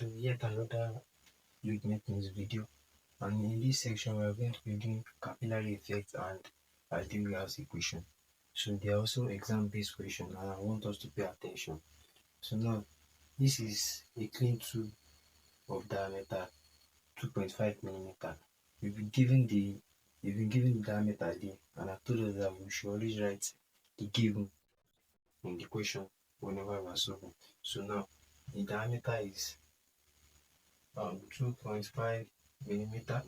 to yet another fluid mechanics video, and in this section we are going to be doing capillary effect and ideal gas equation. So they are also exam based questions and I want us to pay attention. So now this is a clean tube of diameter 2.5 millimeter. We've been given the diameter there, and I told us that we should always write the given in the question whenever we are solving. So now the diameter is 2.5 millimeter,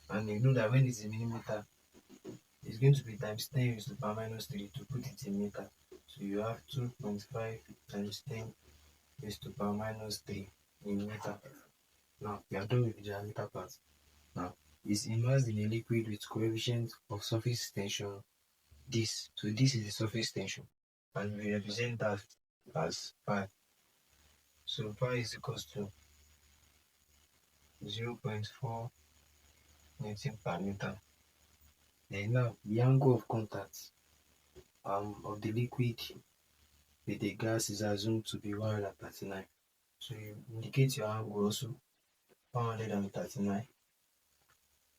and you know that when it's in millimeter, it's going to be times 10 raised to the power minus 3 to put it in meter. So you have 2.5 times 10 raised to the power minus 3 in meter. Now we are done with the diameter part. Now it's immersed in a liquid with coefficient of surface tension this. So this is the surface tension, and we represent that as pi. So pi is equals to 0.4 Newton per meter. Then now the angle of contact of the liquid with the gas is assumed to be 139. So you indicate your angle also 139.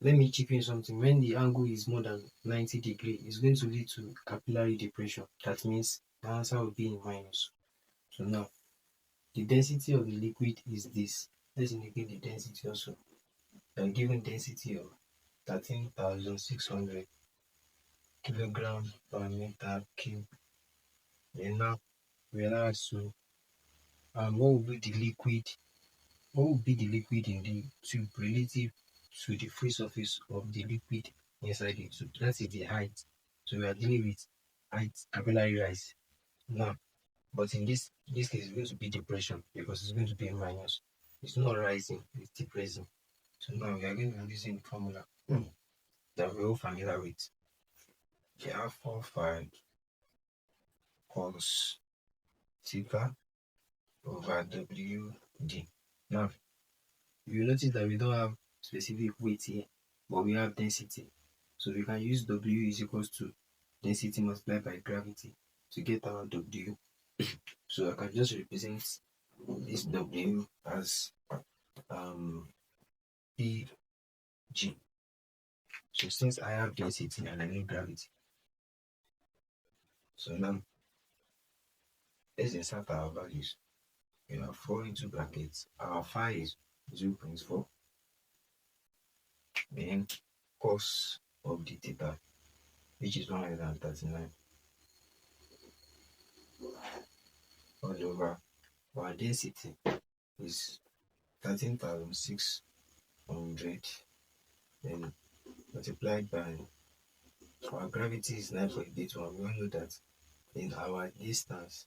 Let me chip in something. When the angle is more than 90 degrees, it's going to lead to capillary depression. That means the answer will be in minus. So now the density of the liquid is this. Let's indicate the density also. The given density of 13,600 kilogram per meter cube. Then now we are asked to what will be the liquid? What will be the liquid in the tube relative to the free surface of the liquid inside the tube? That is the height. So we are dealing with height capillary rise. Now, but in this case, it's going to be depression because it's going to be minus. It's not rising, it's depressing. So now we are going to be using the formula that we're all familiar with. K4 cos theta over WD. Now, you notice that we don't have specific weight here, but we have density. So we can use W is equals to density multiplied by gravity to get our W. So I can just represent this W as PG. So since I have density and I need gravity, so now let's insert our values. We have 4 into brackets. Our phi is 0.4. Then cos of the theta, which is 139, all over our density is 13,600, then multiplied by our gravity is 9.81. We all know that in our distance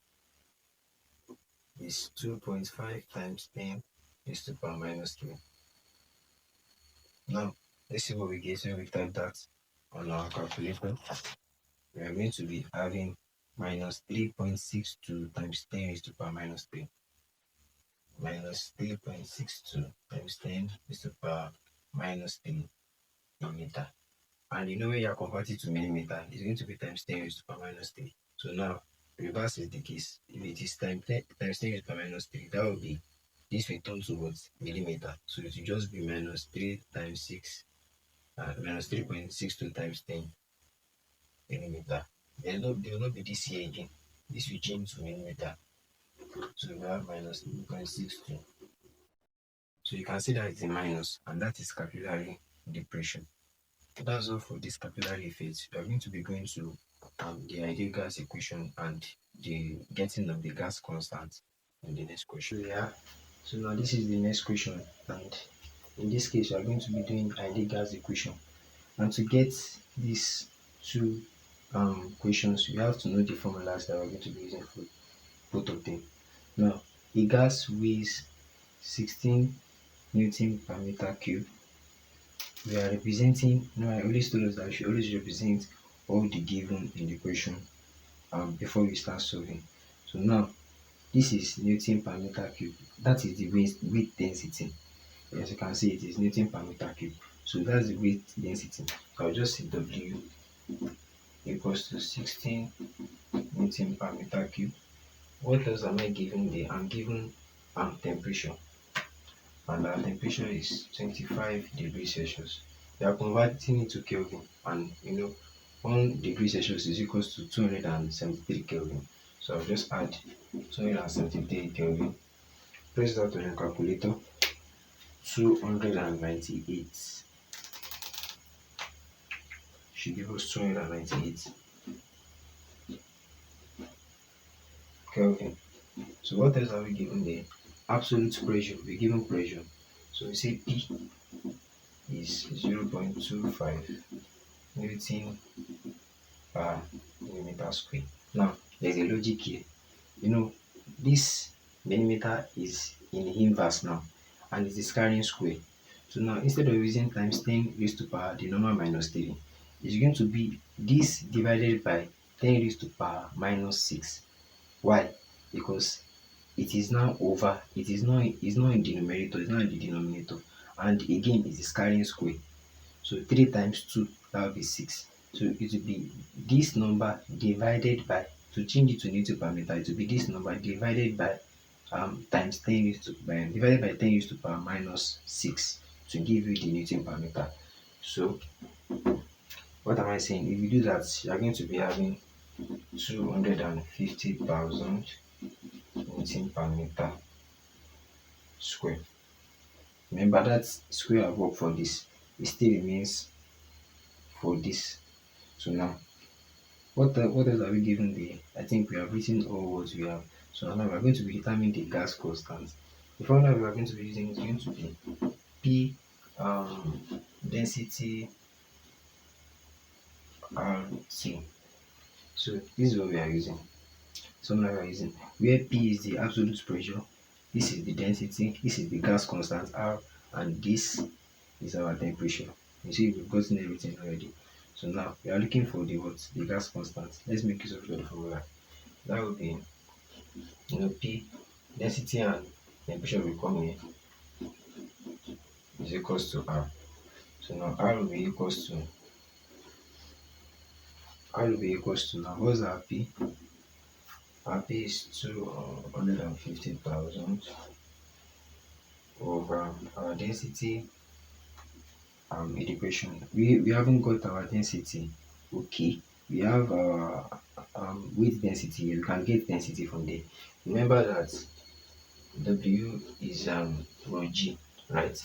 is 2.5 times 10 raised to the power minus 3. Now let's see what we get when we type that on our calculator. We are going to be having minus 3.62 times 10 raised to the power minus 3. Minus 3.62 times 10 raised to the power minus 3 in meter. And you know when you are converted to millimeter, it's going to be times 10 raised to the power minus 3. So now reverse is the case. If it is times 10 raised to the power minus 3, that will be this will turn towards millimeter. So it will just be minus 3 times 6, minus 3.62 times 10 millimeter. There will not be this here again. This will change to millimeter. So we have minus 3.62. So you can see that it's a minus, and that is capillary depression. That's all for this capillary effect. We are going to be going to the ideal gas equation and the getting of the gas constant in the next question. Yeah. So now this is the next question, and in this case we are going to be doing ideal gas equation. And to get these two questions, you have to know the formulas that we're going to be using for both of them. Now, a gas weighs 16 Newton per meter cube. We are representing, I always told us that we should always represent all the given in the question before we start solving. So now, this is Newton per meter cube. That is the weight density. As you can see, it is Newton per meter cube. So that's the weight density. I'll just say W equals to 16 Newton per meter cube. What else am I given there? I'm given temperature. and our temperature is 25 degrees Celsius. We are converting it to Kelvin, and 1 degree Celsius is equals to 273 Kelvin. So I'll just add 273 Kelvin. Press that on your calculator. 298 should give us 298 Kelvin. So what else are we given there? Absolute pressure. We're given pressure. So we say P is 0.25 Newton per millimeter square. Now, there's a logic here. You know, this millimeter is in inverse now, and it is carrying square. So now, instead of using times 10 raised to power the normal minus 3, it's going to be this divided by 10 raised to power minus 6. Why? Because it is now over, it's not in the numerator, it's not in the denominator, and again it is carrying square. So 3 times 2, that will be 6. So it will be this number divided by, to change it to Newton per meter, it will be this number divided by times 10 used to by divided by 10 used to power minus 6 to give you the Newton per meter. So what am I saying? If you do that, you are going to be having 250,000 Newton per meter square. Remember that square above for this, it still remains for this. So now, what else are we given there? I think we have written all what we have. So now we are going to be determining the gas constant. The formula we are going to be using is going to be P density RT. So this is what we are using. So now we are using where P is the absolute pressure, this is the density, this is the gas constant R, and this is our temperature. You see, we've gotten everything already. So now we are looking for the what? The gas constant. Let's make use of the formula. That would be P density and temperature will come here is equals to R. So now R will be equals to now what's our P? Our P is 250,000 over our density equation. We haven't got our density. Okay, we have our width density. You can get density from there. Remember that W is rho g, right?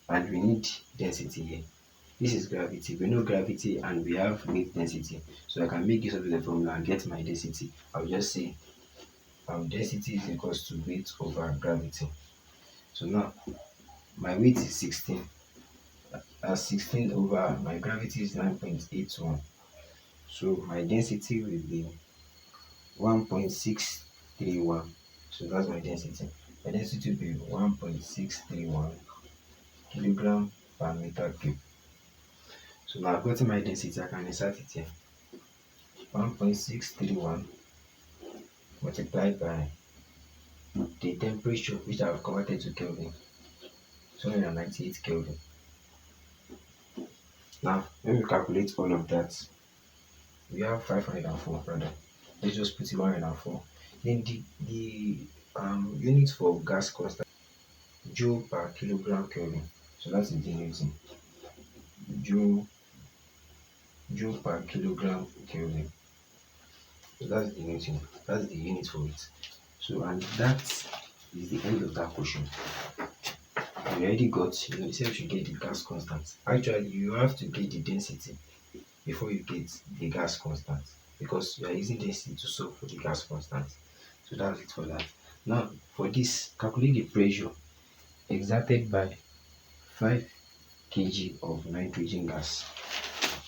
And we need density here. This is gravity. We know gravity and we have weight density. So I can make use of the formula and get my density. I'll just say density is equals to weight over gravity. So now my weight is 16. 16 over my gravity is 9.81. So my density will be 1.631. So that's my density. My density will be 1.631 kilogram per meter cube. So now I've gotten my density, I can insert it here. 1.631 multiplied by the temperature, which I've converted to Kelvin, 298 Kelvin. Now, when we calculate all of that, we have 504 rather. Let's just put it 104. Then the unit for gas constant, joule per kilogram Kelvin. So that's the unit. Joule, joule per kilogram Kelvin. So that's the unit. That's the unit for it. So and that is the end of that question. We already got, you said we should get the gas constant. Actually, you have to get the density before you get the gas constant because you are using density to solve for the gas constant. So that's it for that. Now, for this, calculate the pressure exerted by 5 kg of nitrogen gas.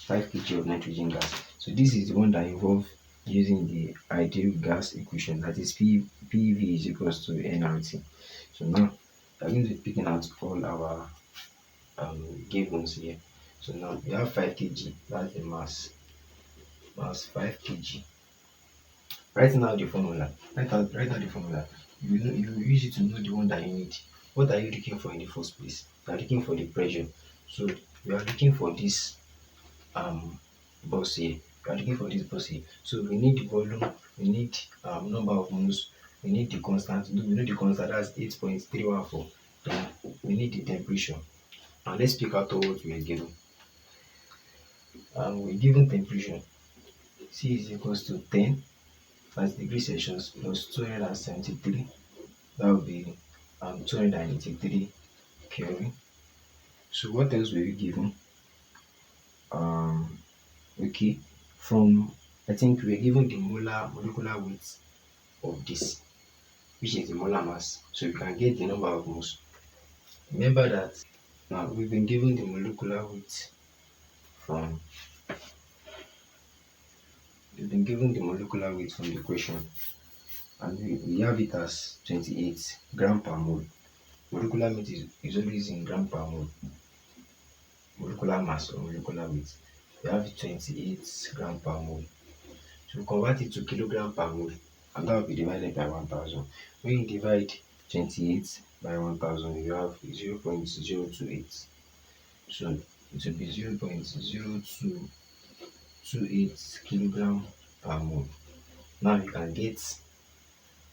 5 kg of nitrogen gas. So this is the one that involves using the ideal gas equation, that is PV is equals to nRT. So now we are going to be picking out all our givens here. So now we have 5 kg, that's the mass 5 kg. Write now the formula. Write out the formula. You use it to know the one that you need. What are you looking for in the first place? You are looking for the pressure. So we are looking for this box here. We are looking for this box here. So we need the volume, we need number of moles, we need the constant. We know the constant, that's 8.314. Then we need the temperature. And let's pick out what we are given. We're given temperature. C is equals to 10 as degrees Celsius plus 273. That would be 283 Kelvin. So what else were we given? Um, okay, from I think we were given the molecular weight of this, which is the molar mass. So you can get the number of moles. Remember that now we've been given the molecular weight from we've been given the molecular weight from the question, and we have it as 28 gram per mole. Molecular weight is always in gram per mole. Molecular mass or molecular weight. We have 28 gram per mole. So convert it to kilogram per mole, and that will be divided by 1000. When you divide 28 by 1000, you have 0.028. So it will be 0.0228 kilogram per mole. Now you can get,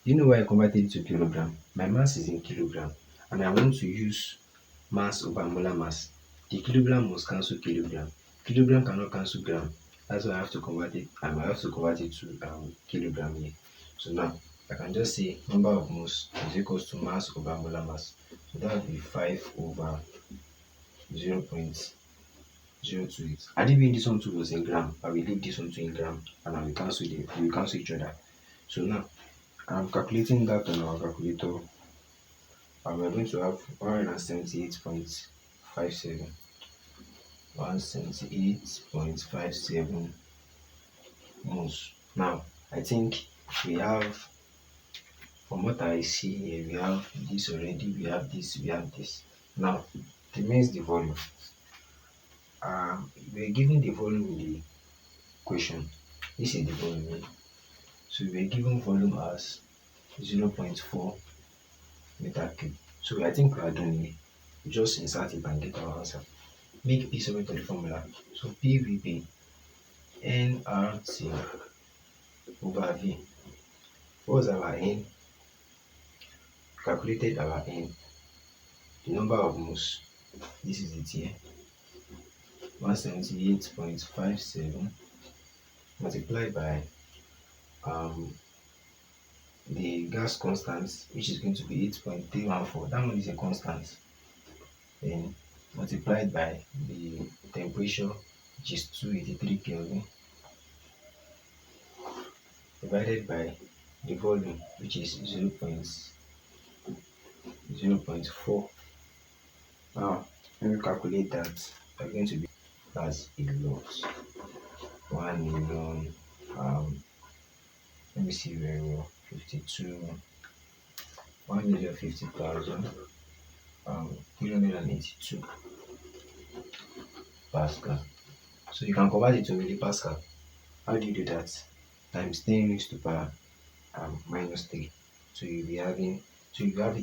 you know why I converted it to kilogram? My mass is in kilogram, and I want to use mass over molar mass. The kilogram must cancel kilogram. Kilogram cannot cancel gram. That's why I have to convert it. I have to convert it to kilogram here. So now I can just say number of moles is equals to mass over molar mass. So that would be 5 over 0.028. And even this one too was in gram, I will leave this one to in gram, and I will cancel each other. So now I'm calculating that on our calculator, and we're going to have 178.57. 178.57 moles. Now, I think we have, from what I see here, we have this already, we have this, we have this. Now, remains the volume. We're given the volume in the question. This is the volume. So we're given volume as 0.4 meter cube. So I think we are done here. We just insert it and get our answer. Make P submit to the formula. So P will be nRT over V. What was our N? Calculated our N. The number of moles. This is it here. 178.57 multiplied by the gas constant, which is going to be 8.314. That one is a constant. Then multiplied by the temperature, which is 283 Kelvin, divided by the volume, which is 0.4. Now, when we calculate that, we're going to be as a lot. 1 million, let me see very well, 52, 1,050,000, 382 Pascal. So you can convert it to millipascal. How do you do that? Times 10 raised to power minus 3. So you have it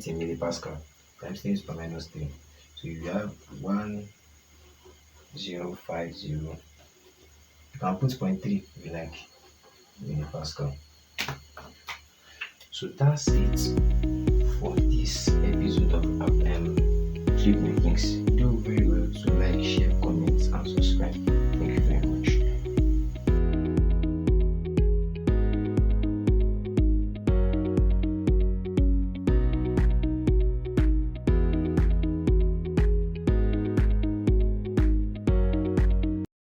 in millipascal times 10 raised to power minus 3. So you have 1050. You can put 0.3 if you like, millipascal. So that's it for this episode of